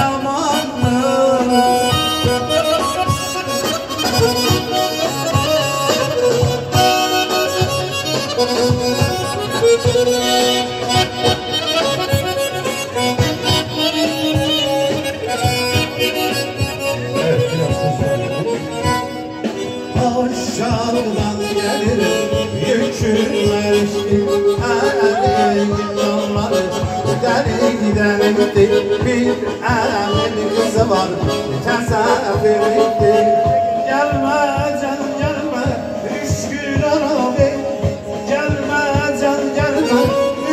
yamanlı. Aşağıdan gelirim yükülmeşti elim yolları deriden gitti. Bir elimin kızı var tesadüfitti. Gelme canım gelme 3 gün arabi. Gelme canım gelme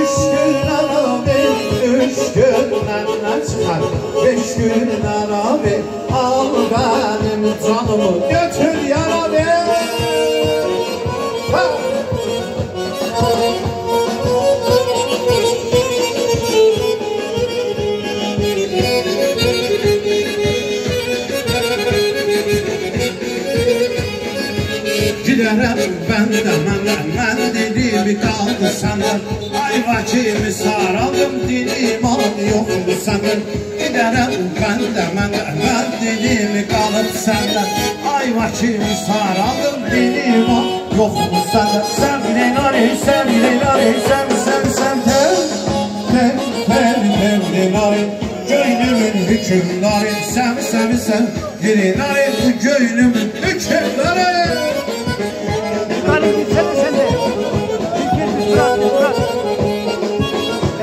3 gün arabi. 3 günden çıkar 5 gün arabi. Al benim canımı götür yarabi. Giderim ben dediğimi kaldı senden. Ayva kimi saralım dilim yoktu senden. Giderim ben dediğimi kalıp senden. Ayva kimi saralım dilim yoktu senden. Sevgili nari sevgili nari göynümün hükümleri. Sevgili nari göynümün hükümleri. Yukarı gitsene sen de. Bir bırak.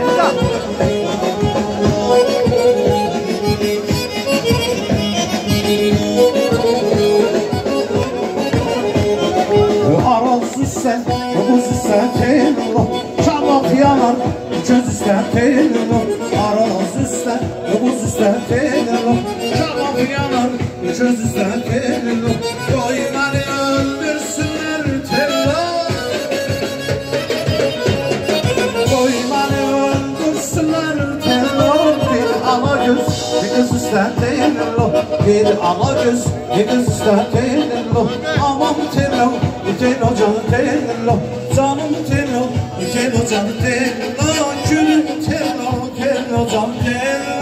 Elda. Araz üstten, buz üstten tello. Çabuk yanar, göz üstten tello. Araz üstten, buz üstten tello. Çabuk yanar, göz üstten tello. Doymanı öldürsünler tello. Doymanı öldürsünler tello. Bir ala göz, bir kız üstten tello. Bir ala göz, bir kız üstten tello. Aman tello. Tello canım tello, canım tello, tello canım tello, gülüm tello canım tello.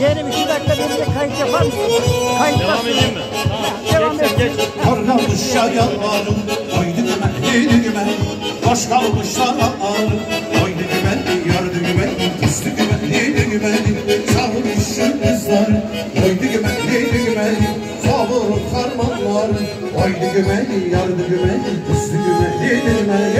Yeğenim 2 dakika benimle kayıt yapar mısın? Devam edeyim mi? Devam et. Geç. Karnalmışa yalvarım, oydu gümen, yedi gümen. Baş kalmışlar ağlarım, oydu gümen, yardı gümen. Kıstı gümen, yedi gümen. Savurmuşum kızlarım, oydu gümen, yedi gümen. Savur karmanlarım, oydu gümen, yardı gümen. Kıstı gümen, yedi gümen.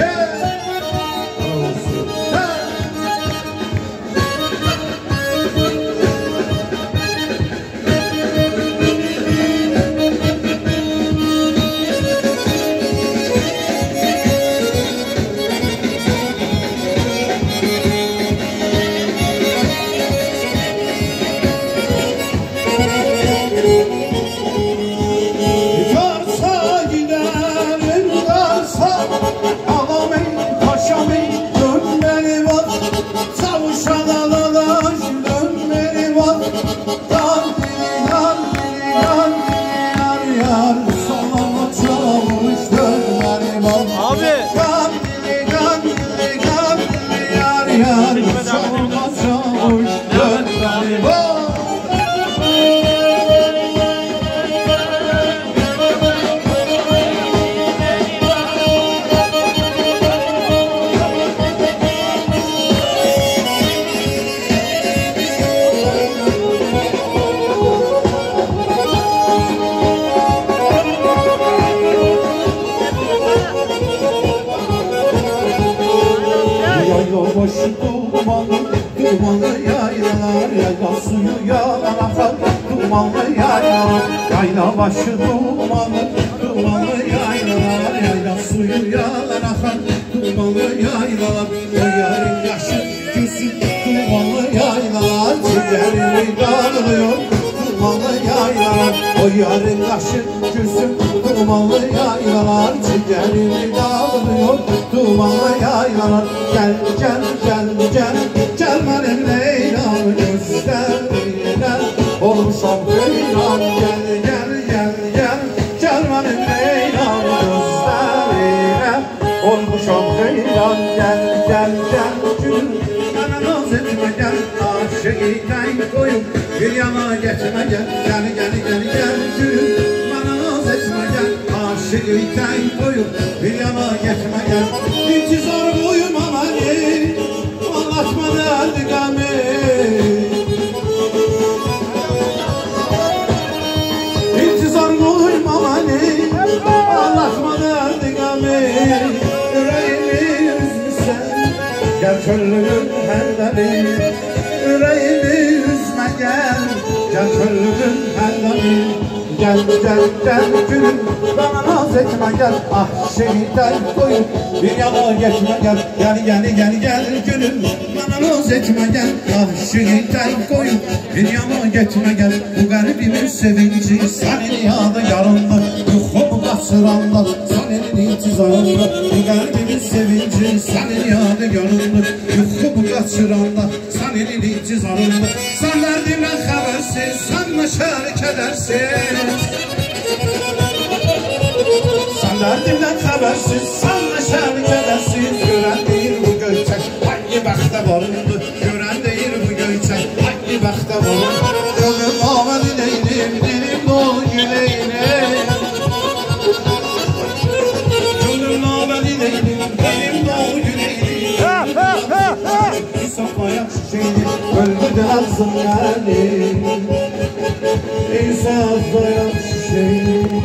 Başı dumanlı yaylalar, yayla suyu yalan akar, dumanlı yaylalar. Yayla başı dumanlı yaylalar, yayla suyu yalan akar, dumanlı yaylalar. O yarın yaşı gözü dumanlı yaylalar, ciğerimi dağılıyor dumanlı yaylalar. O yarın yaşı gözü dumanlı yaylalar, ciğerimi dağılıyor dumanlı yaylalar. Gel benim Leyla'mı göster yine. Olmuşam heyran, gel Olmuşam heyran gel gel gel gülüm Bana naz etme gel aşıkten koyup bir yana geçme gel Gel gel gel gel gülüm Bana naz etme gel aşıkten koyup bir yana geçme gel İntizar koyum amani anlatma derdi gami İntizar koyum amani anlatma derdi gami Yüreğimi üzmüşsen gel çöllüğün herdali Yüreğimi üzme gel gel çöllüğün herdali Gel gel gel gülüm bana naz etme gel Ah şehitten koyup bir yana geçme gel Gel gel gel gel gülüm bana naz etme gel Ah şehitten koyup bir yana geçme gel Bu garibimin sevinci senin yadigarında Yuhumu kaçıranlar senin intizarında Bu garibimin sevinci senin yadigarında Yuhumu kaçıranlar senin intizarında Sen derdimden habersiz sen neşeli kedersiz Sen derdimden habersiz sen neşeli kedersiz Gören değil bu göçek hangi bəxtə varındı Gören değil bu göçek hangi bəxtə varındı Gönlüm ağalı değilim dilim dolu güleyim Gönlüm ağalı değilim dilim dolu güleyim Saklayan şişeyim öldürdü ağzım yani Saklayan şişeyim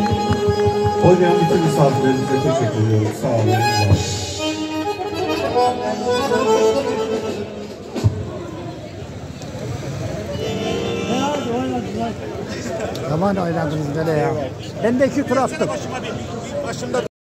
Oynayan bütün misafirlerimize teşekkür ediyorum. Sağ olun. Aman oynadınız böyle ya. Ben de 2 tur attım. Başında